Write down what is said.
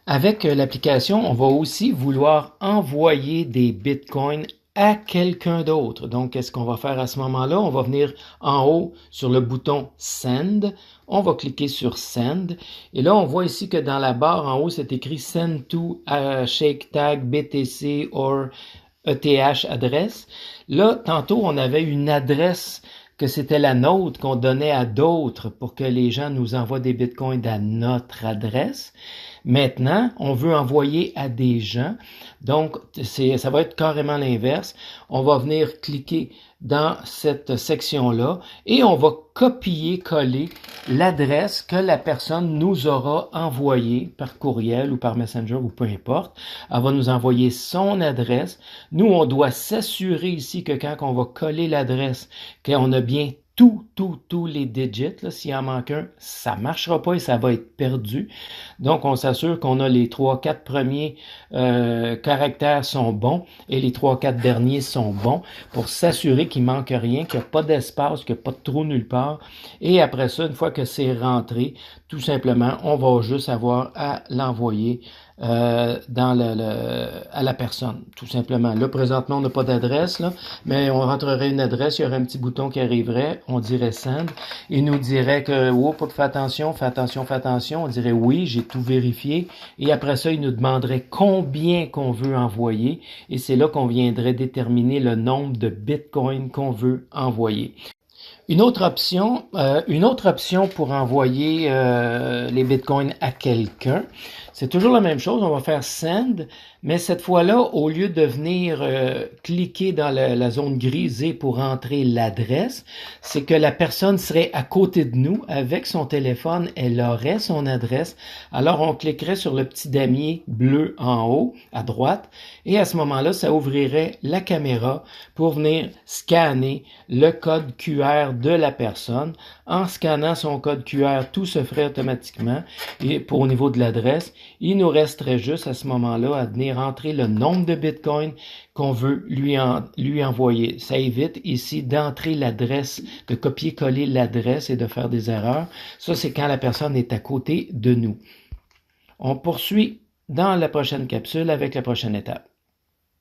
Avec l'application, on va aussi vouloir envoyer des bitcoins à quelqu'un d'autre. Donc, qu'est-ce qu'on va faire à ce moment-là? On va venir en haut sur le bouton Send. On va cliquer sur Send. Et là, on voit ici que dans la barre en haut, c'est écrit Send to Shake Tag BTC or ETH adresse. Là, tantôt, on avait une adresse que c'était la nôtre qu'on donnait à d'autres pour que les gens nous envoient des bitcoins à notre adresse. Maintenant, on veut envoyer à des gens. Donc, ça va être carrément l'inverse. On va venir cliquer dans cette section-là et on va copier-coller l'adresse que la personne nous aura envoyée par courriel ou par Messenger ou peu importe. Elle va nous envoyer son adresse. Nous, on doit s'assurer ici que quand on va coller l'adresse, qu'on a bien tous les digits. S'il en manque un, ça ne marchera pas et ça va être perdu. Donc, on s'assure qu'on a les 3-4 premiers caractères sont bons et les 3-4 derniers sont bons pour s'assurer qu'il ne manque rien, qu'il n'y a pas d'espace, qu'il n'y a pas de trou nulle part. Et après ça, une fois que c'est rentré, tout simplement, on va juste avoir à l'envoyer à la personne, tout simplement. Là, présentement, on n'a pas d'adresse, là, mais on rentrerait une adresse, il y aurait un petit bouton qui arriverait, on dirait Send, il nous dirait que, oh, fais attention, fais attention, fais attention, on dirait oui, j'ai tout vérifié, et après ça, il nous demanderait combien qu'on veut envoyer, et c'est là qu'on viendrait déterminer le nombre de bitcoins qu'on veut envoyer. Une autre option pour envoyer les bitcoins à quelqu'un, c'est toujours la même chose. On va faire send, mais cette fois-là, au lieu de venir cliquer dans la zone grisée pour entrer l'adresse, c'est que la personne serait à côté de nous avec son téléphone, elle aurait son adresse. Alors on cliquerait sur le petit damier bleu en haut, à droite, et à ce moment-là, ça ouvrirait la caméra pour venir scanner le code QR de la personne. En scannant son code QR, tout se ferait automatiquement. Et pour au niveau de l'adresse, il nous resterait juste à ce moment-là à venir entrer le nombre de bitcoins qu'on veut lui envoyer. Ça évite ici d'entrer l'adresse, de copier-coller l'adresse et de faire des erreurs. Ça, c'est quand la personne est à côté de nous. On poursuit dans la prochaine capsule avec la prochaine étape.